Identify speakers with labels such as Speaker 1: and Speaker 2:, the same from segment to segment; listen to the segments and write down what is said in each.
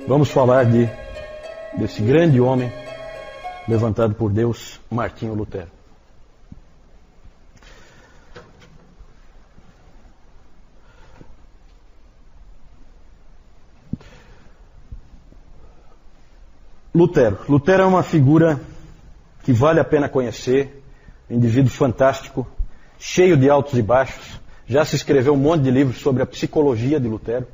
Speaker 1: Vamos falar desse grande homem levantado por Deus, Martinho Lutero. Lutero é uma figura que vale a pena conhecer, um indivíduo fantástico, cheio de altos e baixos. Já se escreveu um monte de livros sobre a psicologia de Lutero,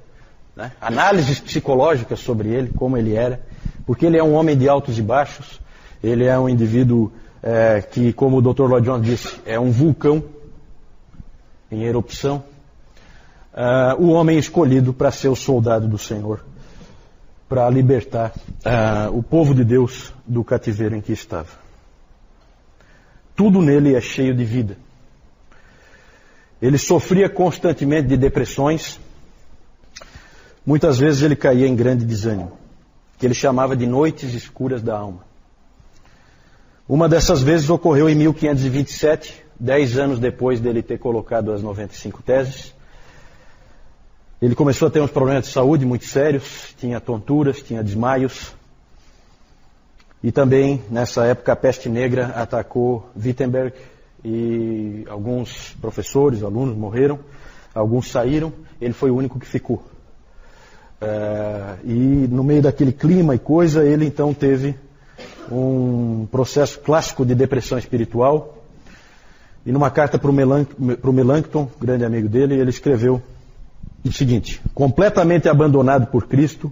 Speaker 1: né? Análises psicológicas sobre ele, como ele era, porque ele é um homem de altos e baixos. Ele é um indivíduo que, como o Dr. Lloyd Jones disse, é um vulcão em erupção. O homem escolhido para ser o soldado do Senhor, para libertar o povo de Deus do cativeiro em que estava. Tudo nele é cheio de vida. Ele sofria constantemente de depressões. Muitas vezes ele caía em grande desânimo, que ele chamava de noites escuras da alma. Uma dessas vezes ocorreu em 1527, 10 anos depois dele ter colocado as 95 teses. Ele começou a ter uns problemas de saúde muito sérios, tinha tonturas, tinha desmaios. E também, nessa época, a peste negra atacou Wittenberg e alguns professores, alunos morreram, alguns saíram, ele foi o único que ficou. E no meio daquele clima e coisa, ele então teve um processo clássico de depressão espiritual. E numa carta para o Melanchthon, grande amigo dele, ele escreveu o seguinte: completamente abandonado por Cristo,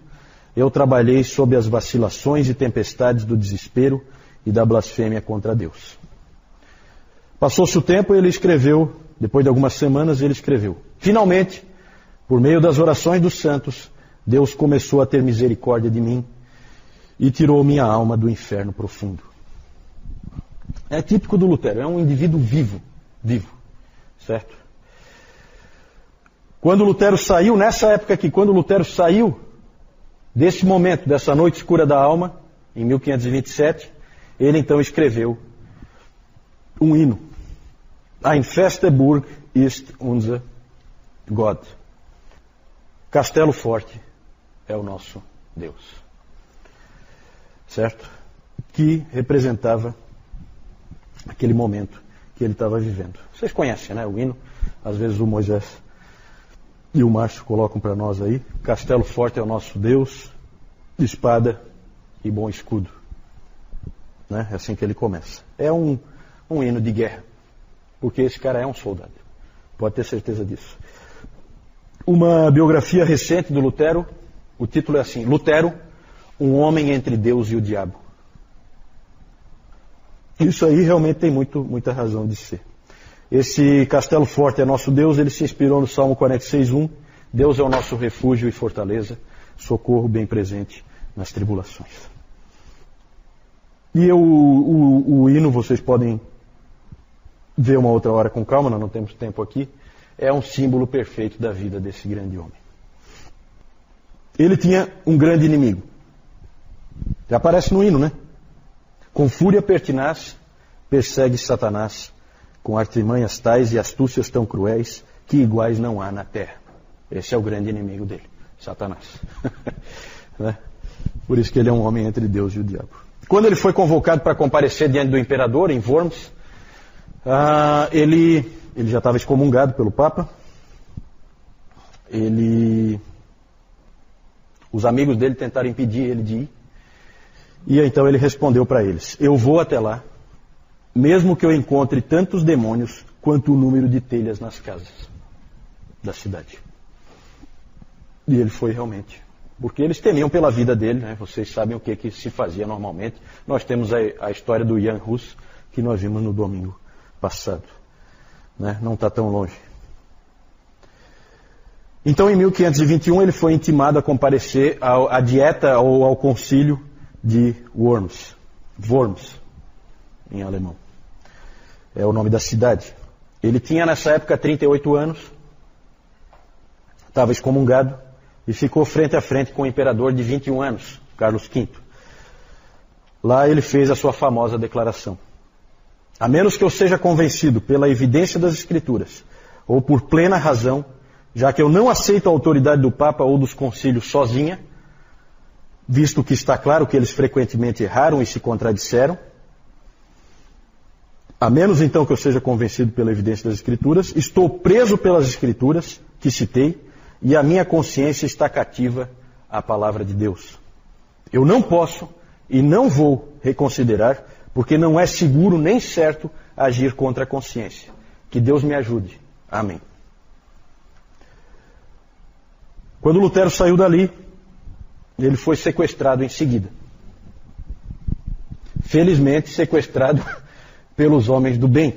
Speaker 1: eu trabalhei sob as vacilações e tempestades do desespero e da blasfêmia contra Deus. Passou-se o tempo e ele escreveu, depois de algumas semanas, ele escreveu: finalmente, por meio das orações dos santos, Deus começou a ter misericórdia de mim e tirou minha alma do inferno profundo. É típico do Lutero, é um indivíduo vivo, certo? Quando Lutero saiu, nessa época aqui, quando Lutero saiu desse momento, dessa noite escura da alma, em 1527, ele então escreveu um hino. Ein feste Burg ist unser Gott. Castelo forte é o nosso Deus. Certo? Que representava aquele momento que ele estava vivendo. Vocês conhecem, né, o hino? Às vezes o Moisés e o Márcio colocam para nós aí: castelo forte é o nosso Deus, espada e bom escudo. Né? É assim que ele começa. É um hino de guerra, porque esse cara é um soldado. Pode ter certeza disso. Uma biografia recente do Lutero, o título é assim: Lutero, um homem entre Deus e o diabo. Isso aí realmente tem muita razão de ser. Esse castelo forte é nosso Deus, ele se inspirou no Salmo 46:1. Deus é o nosso refúgio e fortaleza, socorro bem presente nas tribulações. E o hino, vocês podem ver uma outra hora com calma, nós não temos tempo aqui. É um símbolo perfeito da vida desse grande homem. Ele tinha um grande inimigo. Já aparece no hino, né? Com fúria pertinaz, persegue Satanás, com artimanhas tais e astúcias tão cruéis, que iguais não há na terra. Esse é o grande inimigo dele, Satanás. Né? Por isso que ele é um homem entre Deus e o diabo. Quando ele foi convocado para comparecer diante do imperador, em Worms, ele já estava excomungado pelo Papa. Os amigos dele tentaram impedir ele de ir. E então ele respondeu para eles: eu vou até lá, mesmo que eu encontre tantos demônios quanto o número de telhas nas casas da cidade. E ele foi realmente. Porque eles temiam pela vida dele, né? Vocês sabem o que se fazia normalmente. Nós temos a história do Jan Hus, que nós vimos no domingo passado. Né? Não está tão longe. Então, em 1521, ele foi intimado a comparecer à dieta ou ao concílio de Worms, em alemão. É o nome da cidade. Ele tinha nessa época 38 anos, estava excomungado e ficou frente a frente com o imperador de 21 anos, Carlos V. Lá ele fez a sua famosa declaração: a menos que eu seja convencido pela evidência das Escrituras, ou por plena razão, já que eu não aceito a autoridade do Papa ou dos concílios sozinha, visto que está claro que eles frequentemente erraram e se contradisseram. A menos então que eu seja convencido pela evidência das Escrituras, estou preso pelas Escrituras que citei e a minha consciência está cativa à palavra de Deus. Eu não posso e não vou reconsiderar, porque não é seguro nem certo agir contra a consciência. Que Deus me ajude. Amém. Quando Lutero saiu dali, ele foi sequestrado em seguida. Felizmente sequestrado pelos homens do bem,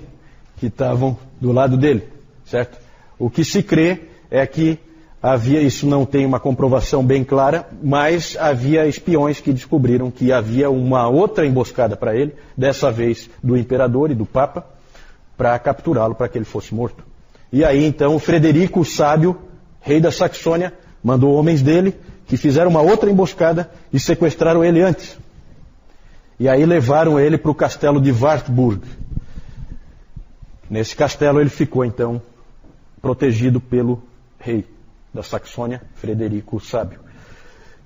Speaker 1: que estavam do lado dele, certo? O que se crê é que havia, isso não tem uma comprovação bem clara, mas havia espiões que descobriram que havia uma outra emboscada para ele, dessa vez do imperador e do papa, para capturá-lo, para que ele fosse morto. E aí então Frederico o Sábio, rei da Saxônia, mandou homens dele que fizeram uma outra emboscada e sequestraram ele antes. E aí levaram ele para o castelo de Wartburg. Nesse castelo ele ficou então protegido pelo rei da Saxônia, Frederico o Sábio.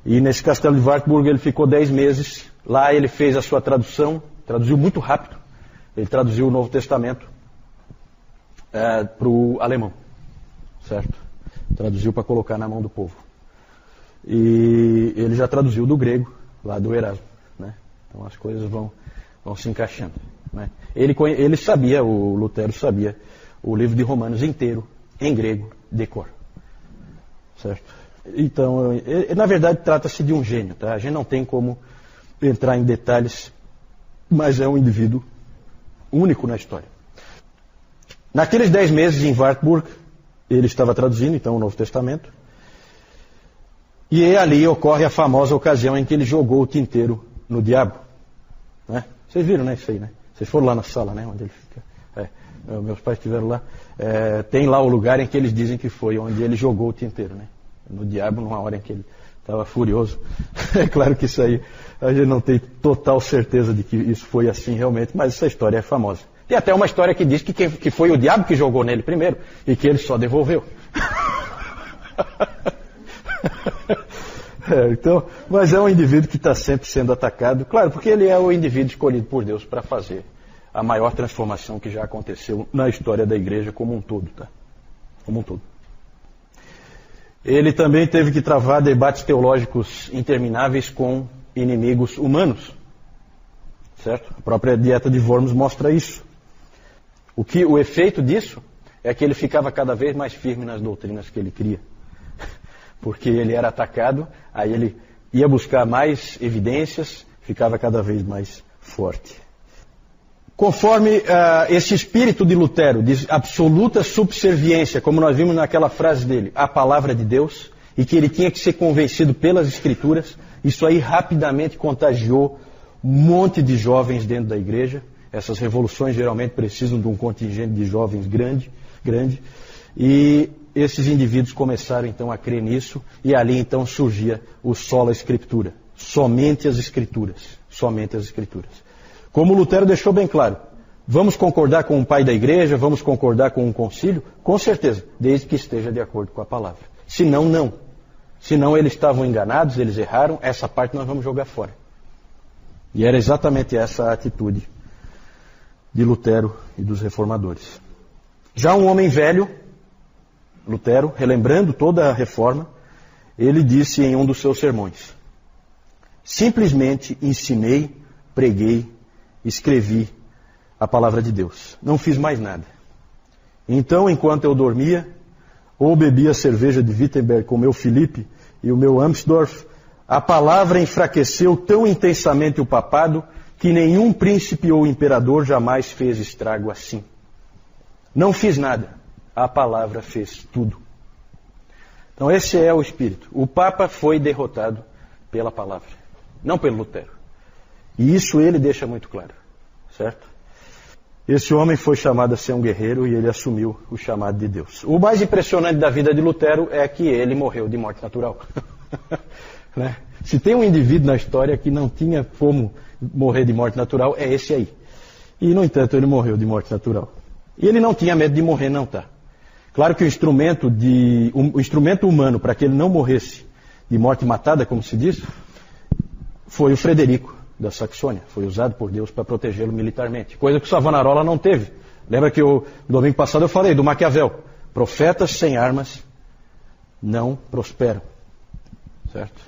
Speaker 1: E nesse castelo de Wartburg ele ficou 10 meses. Lá ele fez a sua tradução, traduziu muito rápido. Ele traduziu o Novo Testamento para o alemão, certo? Traduziu para colocar na mão do povo. E ele já traduziu do grego, lá do Erasmo, né? Então as coisas vão se encaixando, né? Ele sabia, o Lutero sabia, o livro de Romanos inteiro, em grego, de cor. Certo? Então, na verdade, trata-se de um gênio, tá? A gente não tem como entrar em detalhes, mas é um indivíduo único na história. Naqueles 10 meses em Wartburg, ele estava traduzindo, então, o Novo Testamento, e ali ocorre a famosa ocasião em que ele jogou o tinteiro no diabo, né? Vocês viram, né, isso aí, né? Vocês foram lá na sala, né, onde ele fica. Meus pais estiveram lá. Tem lá o lugar em que eles dizem que foi onde ele jogou o tinteiro, né? No diabo, numa hora em que ele estava furioso. É claro que isso aí, a gente não tem total certeza de que isso foi assim realmente, mas essa história é famosa. Tem até uma história que diz que foi o diabo que jogou nele primeiro e que ele só devolveu. Então, mas é um indivíduo que está sempre sendo atacado, claro, porque ele é o indivíduo escolhido por Deus para fazer a maior transformação que já aconteceu na história da igreja como um todo, tá? Como um todo. Ele também teve que travar debates teológicos intermináveis com inimigos humanos, certo? A própria dieta de Worms mostra isso. O efeito disso é que ele ficava cada vez mais firme nas doutrinas que ele cria. Porque ele era atacado, aí ele ia buscar mais evidências, ficava cada vez mais forte. Conforme esse espírito de Lutero, de absoluta subserviência, como nós vimos naquela frase dele, à palavra de Deus, e que ele tinha que ser convencido pelas Escrituras, isso aí rapidamente contagiou um monte de jovens dentro da igreja. Essas revoluções geralmente precisam de um contingente de jovens grande, e esses indivíduos começaram então a crer nisso, e ali então surgia o sola Escritura, somente as Escrituras, somente as Escrituras. Como Lutero deixou bem claro, vamos concordar com o pai da igreja, vamos concordar com um concílio? Com certeza, desde que esteja de acordo com a palavra. Senão, não. Senão eles estavam enganados, eles erraram, essa parte nós vamos jogar fora. E era exatamente essa a atitude de Lutero e dos reformadores. Já um homem velho, Lutero, relembrando toda a reforma, ele disse em um dos seus sermões: simplesmente ensinei, preguei, escrevi a palavra de Deus. Não fiz mais nada. Então, enquanto eu dormia, ou bebia cerveja de Wittenberg com o meu Filipe e o meu Amsdorff, a palavra enfraqueceu tão intensamente o papado que nenhum príncipe ou imperador jamais fez estrago assim. Não fiz nada. A palavra fez tudo. Então esse é o espírito. O Papa foi derrotado pela palavra, não pelo Lutero. E isso ele deixa muito claro, certo? Esse homem foi chamado a ser um guerreiro e ele assumiu o chamado de Deus. O mais impressionante da vida de Lutero é que ele morreu de morte natural. Né? Se tem um indivíduo na história que não tinha como morrer de morte natural, é esse aí. E, no entanto, ele morreu de morte natural. E ele não tinha medo de morrer, não, tá? Claro que o instrumento humano para que ele não morresse de morte matada, como se diz, foi o Frederico da Saxônia. Foi usado por Deus para protegê-lo militarmente. Coisa que o Savonarola não teve. Lembra que no domingo passado eu falei do Maquiavel. Profetas sem armas não prosperam. Certo?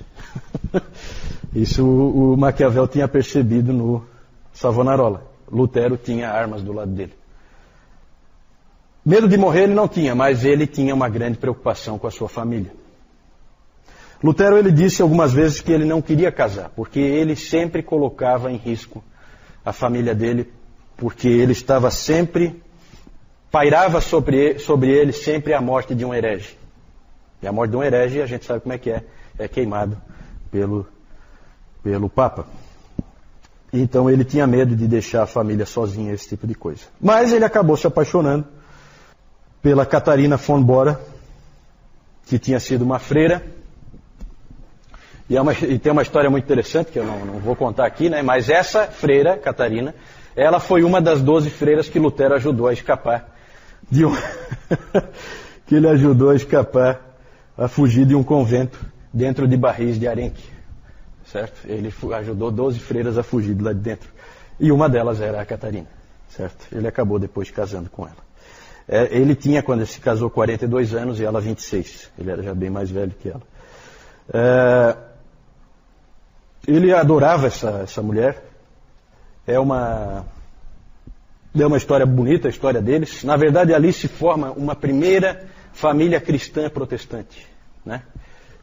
Speaker 1: Isso o Maquiavel tinha percebido no Savonarola. Lutero tinha armas do lado dele. Medo de morrer ele não tinha, mas ele tinha uma grande preocupação com a sua família. Lutero ele disse algumas vezes que ele não queria casar, porque ele sempre colocava em risco a família dele, porque ele estava sempre, pairava sobre ele sempre a morte de um herege. E a morte de um herege, a gente sabe como é queimado pelo Papa. Então ele tinha medo de deixar a família sozinha, esse tipo de coisa. Mas ele acabou se apaixonando pela Catarina von Bora, que tinha sido uma freira. E tem uma história muito interessante, que eu não vou contar aqui, né? Mas essa freira, Catarina, ela foi uma das 12 freiras que Lutero ajudou a escapar que ele ajudou a escapar, a fugir de um convento dentro de barris de arenque. Certo? Ele ajudou 12 freiras a fugir de lá de dentro. E uma delas era a Catarina. Certo? Ele acabou depois casando com ela. Ele tinha, quando ele se casou, 42 anos e ela 26. Ele era já bem mais velho que ela. Ele adorava essa mulher. É uma história bonita, a história deles. Na verdade, ali se forma uma primeira família cristã protestante, né?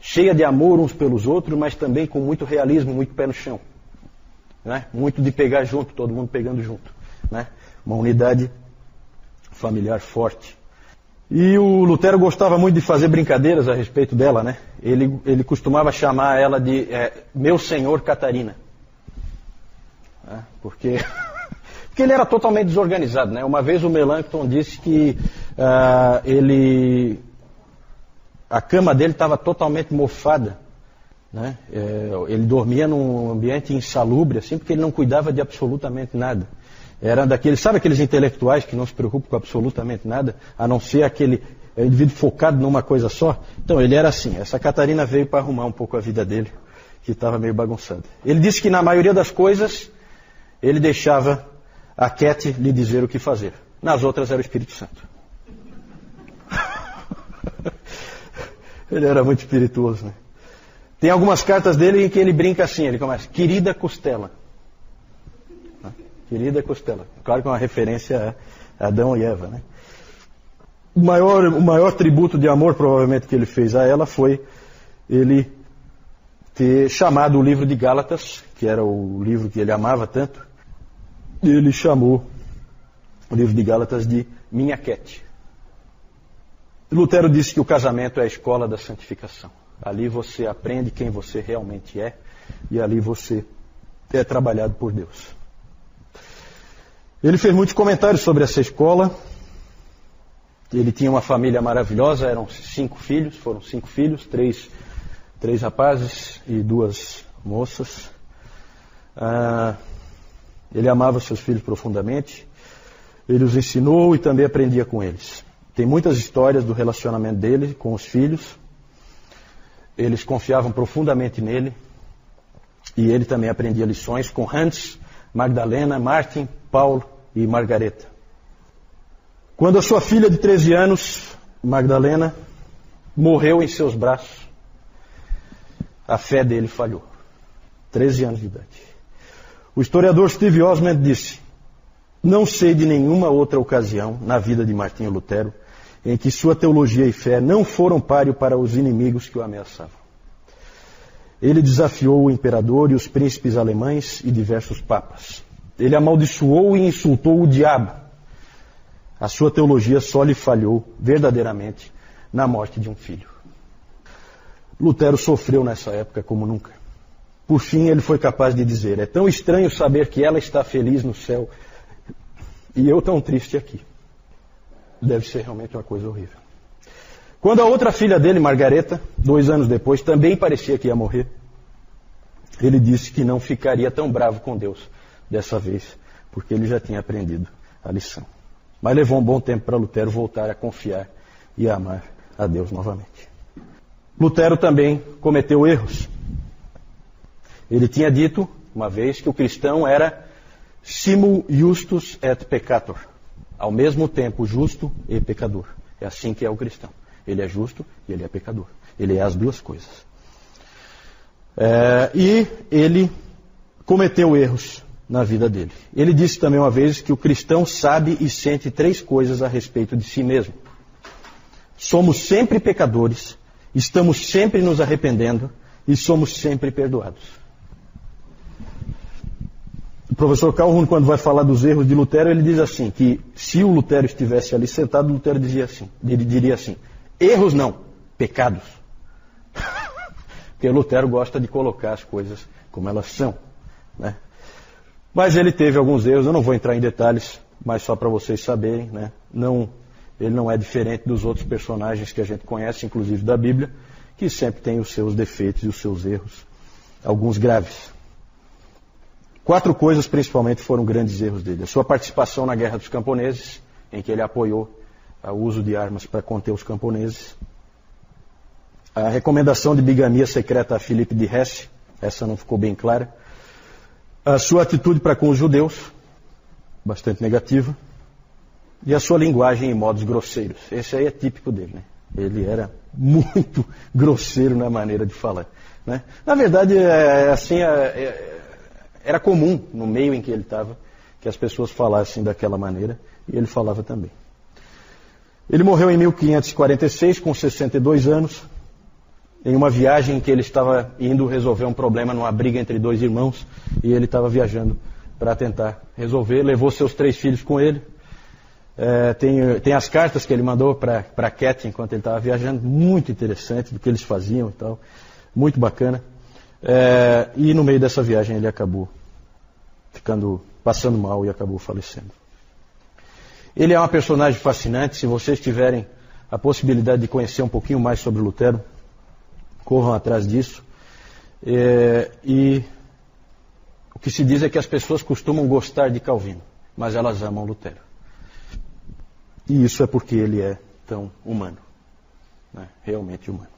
Speaker 1: Cheia de amor uns pelos outros, mas também com muito realismo, muito pé no chão, né? Muito de pegar junto, todo mundo pegando junto, né? Uma unidade familiar forte. E o Lutero gostava muito de fazer brincadeiras a respeito dela, né? Ele costumava chamar ela de meu senhor Catarina, né? Porque ele era totalmente desorganizado, né? Uma vez o Melanchthon disse que a cama dele estava totalmente mofada, né? Ele dormia num ambiente insalubre, assim, porque ele não cuidava de absolutamente nada. Era daqueles, sabe aqueles intelectuais que não se preocupam com absolutamente nada, a não ser aquele indivíduo focado numa coisa só? Então ele era assim. Essa Catarina veio para arrumar um pouco a vida dele, que estava meio bagunçada. Ele disse que na maioria das coisas ele deixava a Cat lhe dizer o que fazer. Nas outras era o Espírito Santo. Ele era muito espirituoso, né? Tem algumas cartas dele em que ele brinca assim, ele começa, querida Costela. Querida Costela. Claro que é uma referência a Adão e Eva, né? O maior tributo de amor, provavelmente, que ele fez a ela foi ele ter chamado o livro de Gálatas, que era o livro que ele amava tanto, ele chamou o livro de Gálatas de Minha Cat. Lutero disse que o casamento é a escola da santificação. Ali você aprende quem você realmente é e ali você é trabalhado por Deus. Ele fez muitos comentários sobre essa escola. Ele tinha uma família maravilhosa, foram 5 filhos, 3 rapazes e 2 moças. Ele amava seus filhos profundamente, ele os ensinou e também aprendia com eles. Tem muitas histórias do relacionamento dele com os filhos. Eles confiavam profundamente nele e ele também aprendia lições com Hans, Magdalena, Martin, Paulo e Margareta. Quando a sua filha de 13 anos, Magdalena, morreu em seus braços, a fé dele falhou. 13 anos de idade. O historiador Steve Osmond disse: não sei de nenhuma outra ocasião na vida de Martinho Lutero em que sua teologia e fé não foram páreo para os inimigos que o ameaçavam. Ele desafiou o imperador e os príncipes alemães e diversos papas. Ele amaldiçoou e insultou o diabo. A sua teologia só lhe falhou verdadeiramente na morte de um filho. Lutero sofreu nessa época como nunca. Por fim, ele foi capaz de dizer: é tão estranho saber que ela está feliz no céu e eu tão triste aqui. Deve ser realmente uma coisa horrível. Quando a outra filha dele, Margareta, 2 anos depois, também parecia que ia morrer, ele disse que não ficaria tão bravo com Deus dessa vez, porque ele já tinha aprendido a lição. Mas levou um bom tempo para Lutero voltar a confiar e a amar a Deus novamente. Lutero também cometeu erros. Ele tinha dito, uma vez, que o cristão era simul justus et peccator. Ao mesmo tempo, justo e pecador. É assim que é o cristão. Ele é justo e ele é pecador. Ele é as duas coisas. E ele cometeu erros na vida dele. Ele disse também uma vez que o cristão sabe e sente 3 coisas a respeito de si mesmo. Somos sempre pecadores, estamos sempre nos arrependendo e somos sempre perdoados. O professor Calhoun, quando vai falar dos erros de Lutero, ele diz assim, que se o Lutero estivesse ali sentado, Lutero diria assim, erros não, pecados. Porque Lutero gosta de colocar as coisas como elas são, né? Mas ele teve alguns erros, eu não vou entrar em detalhes, mas só para vocês saberem, né? Ele não é diferente dos outros personagens que a gente conhece, inclusive da Bíblia, que sempre tem os seus defeitos e os seus erros, alguns graves. 4 coisas principalmente foram grandes erros dele. A sua participação na Guerra dos Camponeses, em que ele apoiou o uso de armas para conter os camponeses. A recomendação de bigamia secreta a Filipe de Hesse, essa não ficou bem clara. A sua atitude para com os judeus, bastante negativa. E a sua linguagem em modos grosseiros. Esse aí é típico dele, né? Ele era muito grosseiro na maneira de falar, né? Na verdade, era comum no meio em que ele estava que as pessoas falassem daquela maneira, e ele falava também. Ele morreu em 1546, com 62 anos, em uma viagem em que ele estava indo resolver um problema numa briga entre 2 irmãos, e ele estava viajando para tentar resolver, levou seus 3 filhos com ele. Tem as cartas que ele mandou para Cat enquanto ele estava viajando, muito interessante do que eles faziam e tal, muito bacana. E no meio dessa viagem ele acabou passando mal e acabou falecendo. Ele é uma personagem fascinante. Se vocês tiverem a possibilidade de conhecer um pouquinho mais sobre Lutero, corram atrás disso. E o que se diz é que as pessoas costumam gostar de Calvino, mas elas amam Lutero. E isso é porque ele é tão humano, né? Realmente humano.